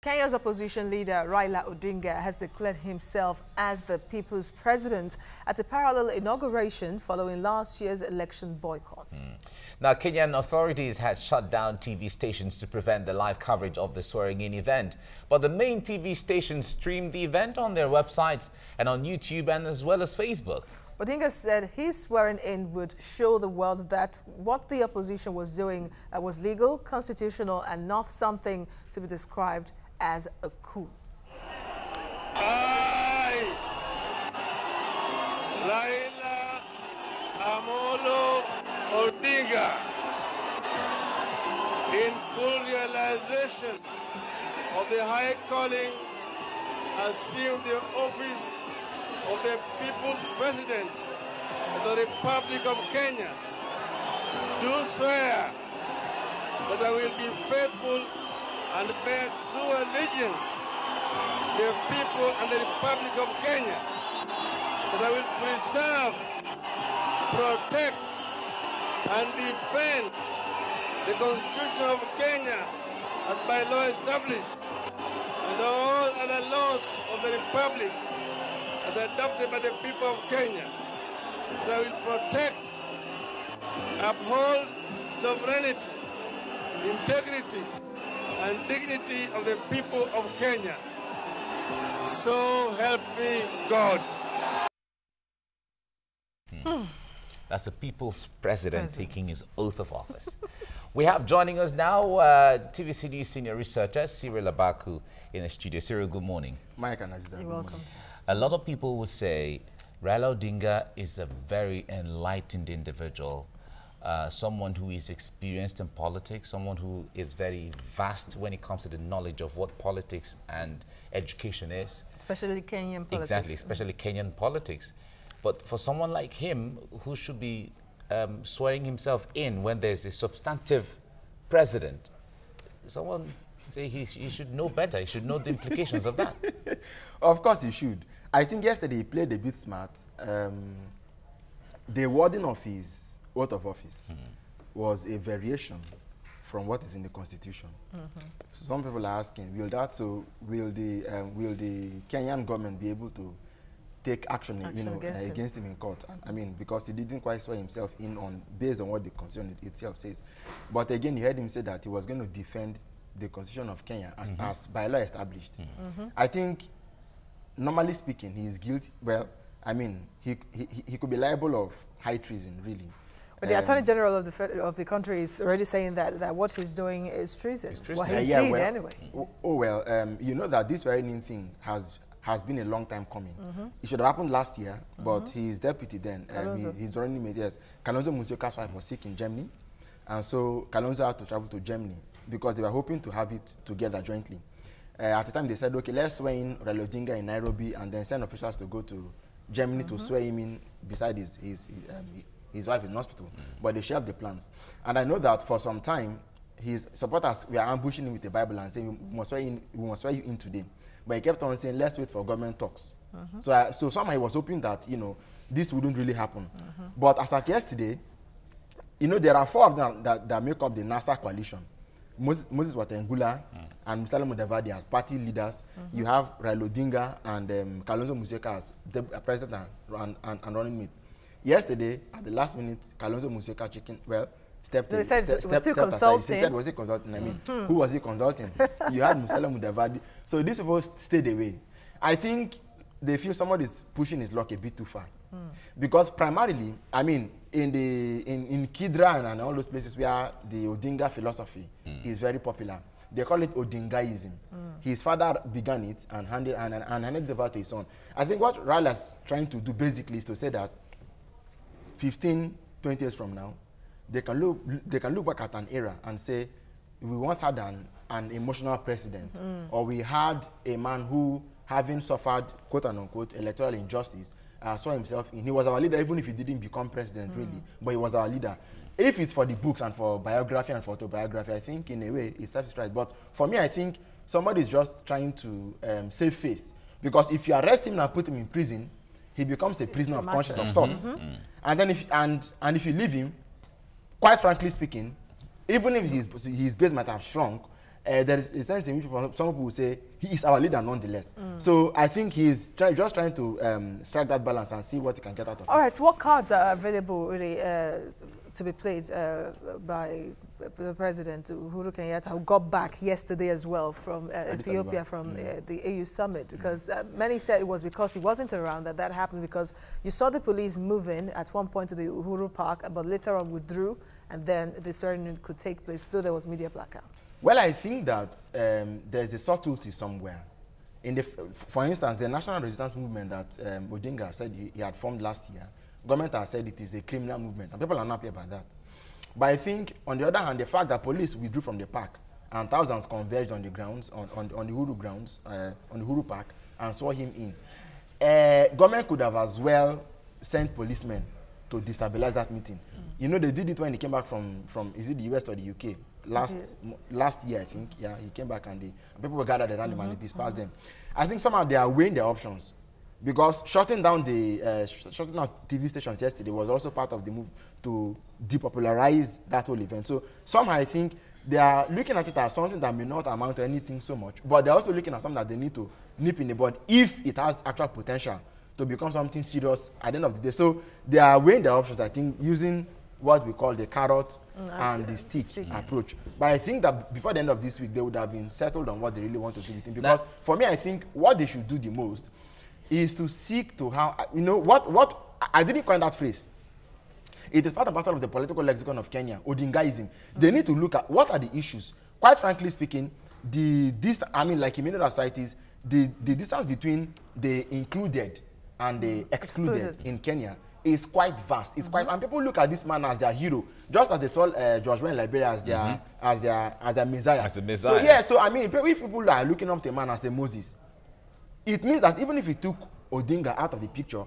Kenya's opposition leader Raila Odinga has declared himself as the people's president at a parallel inauguration following last year's election boycott. Now, Kenyan authorities had shut down TV stations to prevent the live coverage of the swearing-in event. But the main TV stations streamed the event on their websites and on YouTube and as well as Facebook. Odinga said his swearing-in would show the world that what the opposition was doing was legal, constitutional, and not something to be described as a coup. I, Raila Amolo Odinga, in full realization of the high calling, assume the office of the People's President of the Republic of Kenya, do swear that I will be faithful and bear true allegiance to the people and the Republic of Kenya, that I will preserve, protect, and defend the Constitution of Kenya as by law established, and all other laws of the Republic as adopted by the people of Kenya, that I will protect, uphold sovereignty, integrity, and dignity of the people of Kenya. So help me God. That's the people's president taking his oath of office. We have joining us now TVC News senior researcher Cyril Abaku in the studio. Cyril, good morning. Mike and Azizah, You're welcome. A lot of people will say Raila Odinga is a very enlightened individual, someone who is experienced in politics, someone who is very vast when it comes to the knowledge of what politics and education is. Especially Kenyan politics. Exactly, especially Kenyan politics. But for someone like him, who should be swearing himself in when there's a substantive president, someone say he should know better, he should know the implications of that. Of course he should. I think yesterday he played a bit smart. The wording of his oath of office was a variation from what is in the Constitution. So some people are asking, will the Kenyan government be able to take action against him in court? I mean, because he didn't quite swear himself in on based on what the Constitution itself says. But again, you heard him say that he was going to defend the Constitution of Kenya as by law established. I think, normally speaking, he is guilty. Well, I mean, he could be liable of high treason, really. But the Attorney General of the country is already saying that what he's doing is treason. Well, he did anyway. You know that this swearing-in thing has been a long time coming. It should have happened last year, but his deputy then, his running mate, yes, Kalonzo Musyoka's wife was sick in Germany, and so Kalonzo had to travel to Germany because they were hoping to have it together jointly. At the time, they said, okay, let's swear in Raila Odinga in Nairobi and then send officials to go to Germany to swear him in beside his wife in hospital. But they shelved the plans. And I know that for some time, his supporters were ambushing him with the Bible and saying, we must swear you in today. But he kept on saying, let's wait for government talks. So somehow he was hoping that, you know, this wouldn't really happen. But as at yesterday, you know, there are 4 of them that make up the NASA coalition. Moses Watengula and Musalia Mudavadi as party leaders. You have Raila Odinga and Kalonzo Musyoka as the president and running mate. Yesterday, at the last minute, Kalonzo Musyoka stepped in. Was he consulting? I mean, who was he consulting? You had Musalia Mudavadi. So these people stayed away. I think they feel somebody is pushing his luck a bit too far. Because primarily, I mean, in Kidra and all those places where the Odinga philosophy is very popular, they call it Odingaism. His father began it and handed it over to his son. I think what Raila is trying to do basically is to say that 15, 20 years from now, they can look back at an era and say, we once had an emotional president, or we had a man who, having suffered, quote unquote, electoral injustice, saw himself in. He was our leader, even if he didn't become president, really, but he was our leader. If it's for the books and for biography and for autobiography, I think in a way it serves right. But for me, I think somebody is just trying to save face. Because if you arrest him and put him in prison, he becomes a prisoner of conscience of sorts. And then if you leave him, quite frankly speaking, even if his base might have shrunk, there is a sense in which some people will say he is our leader nonetheless. So I think he's just trying to strike that balance and see what he can get out of it. All right, what cards are available really to be played by the President Uhuru Kenyatta, who got back yesterday as well from Ethiopia, from the AU summit? Because many said it was because he wasn't around that happened, because you saw the police moving at one point to the Uhuru Park, but later on withdrew, and then the ceremony could take place, though there was media blackout. Well, I think that there's a subtlety somewhere. For instance, the National Resistance Movement that Odinga said he had formed last year, government has said it is a criminal movement, and people are not happy about that. But I think, on the other hand, the fact that police withdrew from the park and thousands converged on the grounds, on the Uhuru grounds, on the Uhuru Park, and saw him in, government could have as well sent policemen to destabilize that meeting. You know, they did it when he came back from is it the US or the UK? Last year, I think. Yeah, he came back and people were gathered around him and they dispersed them. I think somehow they are weighing their options, because shutting down TV stations yesterday was also part of the move to depopularize that whole event. So somehow I think they are looking at it as something that may not amount to anything so much, but they're also looking at something that they need to nip in the bud if it has actual potential to become something serious at the end of the day. So they are weighing their options, I think, using what we call the carrot and the stick approach. But I think that before the end of this week, they would have been settled on what they really want to do with him. Because for me, I think what they should do the most is to seek to how, you know, what I didn't coin that phrase. It is part and parcel of the political lexicon of Kenya, Odingaism. They need to look at what are the issues. Quite frankly speaking, like in many other societies, the distance between the included and the excluded in Kenya is quite vast. It's quite, and people look at this man as their hero, just as they saw George Weah in Liberia as their messiah. As a messiah. So yeah, so I mean, if people are looking up to a man as a Moses, it means that even if you took Odinga out of the picture,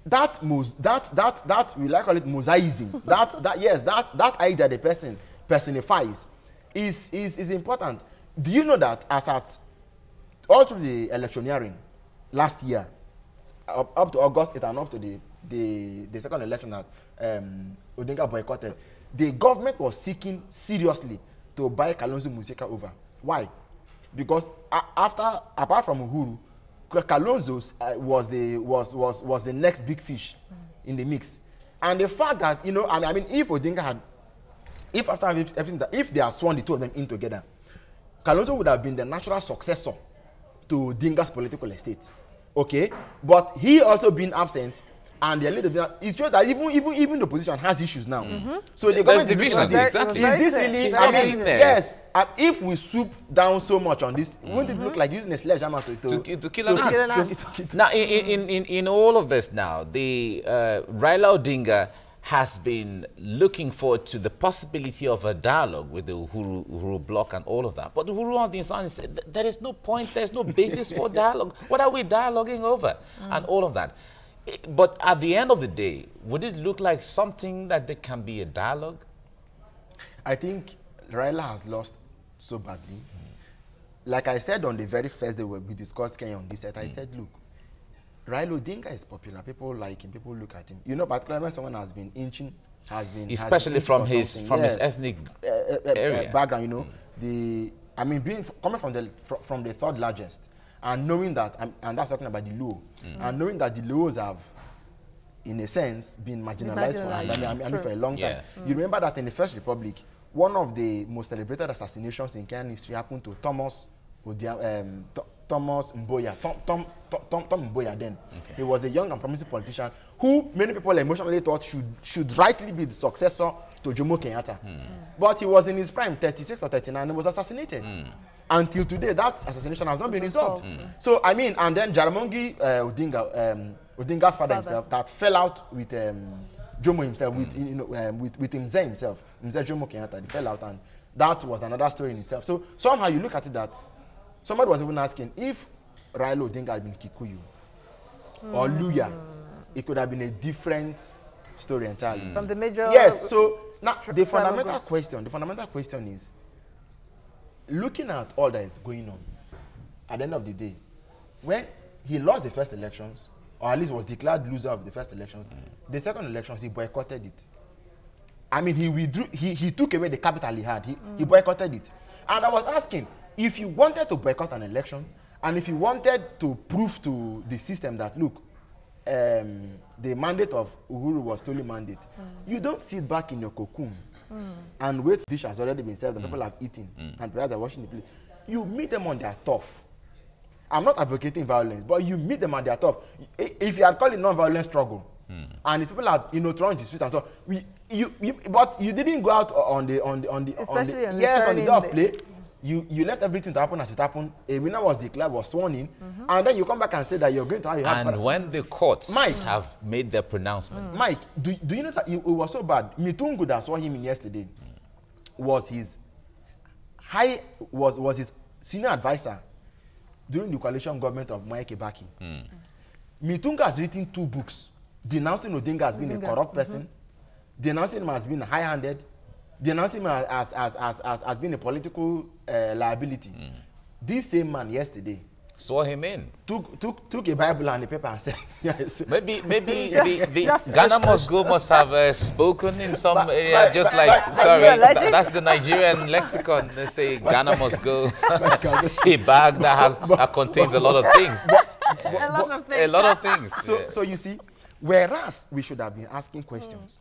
that we like call it mosaicism. that idea the person personifies is important. Do you know that as at all through the electioneering last year, up to August 8 and up to the second election that Odinga boycotted, the government was seeking seriously to buy Kalonzo Musyoka over. Why? Because apart from Uhuru, Kalonzo was the next big fish in the mix. And the fact that, you know, I mean, if Odinga had, if after everything, if they had sworn the two of them in together, Kalonzo would have been the natural successor to Odinga's political estate. Okay? But he also been absent, and the leader, it's true that even the opposition has issues now. So the government division, exactly. Is this really, I mean, yes, and if we swoop down so much on this, wouldn't it look like using a sledgehammer to kill an ant? Now, in all of this now, the Raila Odinga has been looking forward to the possibility of a dialogue with the Uhuru bloc and all of that. But Uhuru on the inside said, there is no point, there's no basis for dialogue. What are we dialoguing over? And all of that. But at the end of the day, would it look like something that there can be a dialogue? I think Raila has lost so badly. Like I said on the very first day we discussed Kenya on this set, I said, look, Raila Odinga is popular. People like him. People look at him. You know, particularly when someone has been inching, especially from his ethnic area background. You know, I mean, coming from the third largest, and knowing that, and that's talking about the Luo, and knowing that the Luos have, in a sense, been marginalized for a long time. Yes. You remember that in the First Republic, one of the most celebrated assassinations in Kenyan history happened to Thomas Mboya, Tom Mboya then. Okay. He was a young and promising politician who many people emotionally thought should rightly be the successor to Jomo Kenyatta. But he was in his prime, 36 or 39, and was assassinated. Until today, that assassination has not been resolved. So, I mean, and then Jaramogi Odinga's father himself, that fell out with Jomo himself, with himself, Jomo Kenyatta, they fell out, and that was another story in itself. So, somehow you look at it that somebody was even asking if Raila Odinga had been Kikuyu or Luya, it could have been a different story entirely. From the major... Yes, so now the fundamental question is, looking at all that is going on, at the end of the day, when he lost the first elections, or at least was declared loser of the first elections, the second elections, he boycotted it. I mean, he withdrew, he took away the capital he had, he boycotted it. And I was asking, if you wanted to boycott an election, and if you wanted to prove to the system that, look, the mandate of Uhuru was stolen mandate, you don't sit back in your cocoon and wait. Dish has already been served and people have eaten and perhaps they're washing the plate. You meet them on their turf. I'm not advocating violence, but you meet them on their turf. If you are calling non-violent struggle, and if people are throwing the streets and so, but you didn't go out on the day of play. You left everything to happen as it happened. A winner was declared, was sworn in, and then you come back and say that you're going to have. And when the courts have made their pronouncement, Mike, do you know that it was so bad? Mitungu that saw him in yesterday was his his senior advisor during the coalition government of Mwai Kibaki. Mitungu has written 2 books denouncing Odinga as being a corrupt person, denouncing him as being high-handed, denouncing him as being a political liability. This same man yesterday swore him in. Took a Bible and a paper and said, yes. Maybe Ghana must have spoken in some area, just like, sorry, that's the Nigerian lexicon. They say Ghana must go. A bag that contains a lot of things. A lot of things. So you see, whereas we should have been asking questions,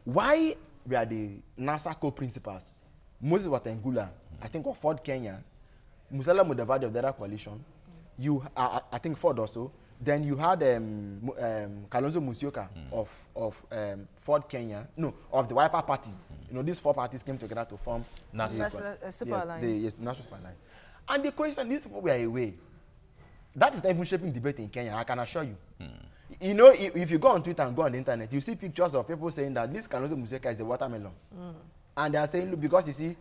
why were the NASA co-principals, Moses Watengula, I think of Ford Kenya, Musala Mudavadi of the other coalition, I think Ford also, then you had Kalonzo Musyoka of Ford Kenya, no, of the Wiper Party. These 4 parties came together to form National Super Alliance. National Super Alliance. And the question, these people were away. That is not even shaping debate in Kenya, I can assure you. If you go on Twitter and go on the internet, you see pictures of people saying that this Kalonzo Musyoka is a watermelon. And they are saying, look, because you see,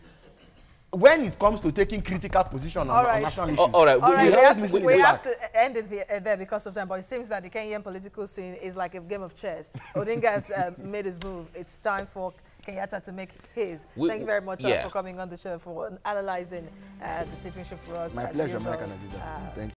when it comes to taking critical position on national issues, we have to end it there because of time, but it seems that the Kenyan political scene is like a game of chess. Odinga has made his move. It's time for Kenyatta to make his. Thank you very much for coming on the show, for analyzing the situation for us. My pleasure, American Aziza. Thank you.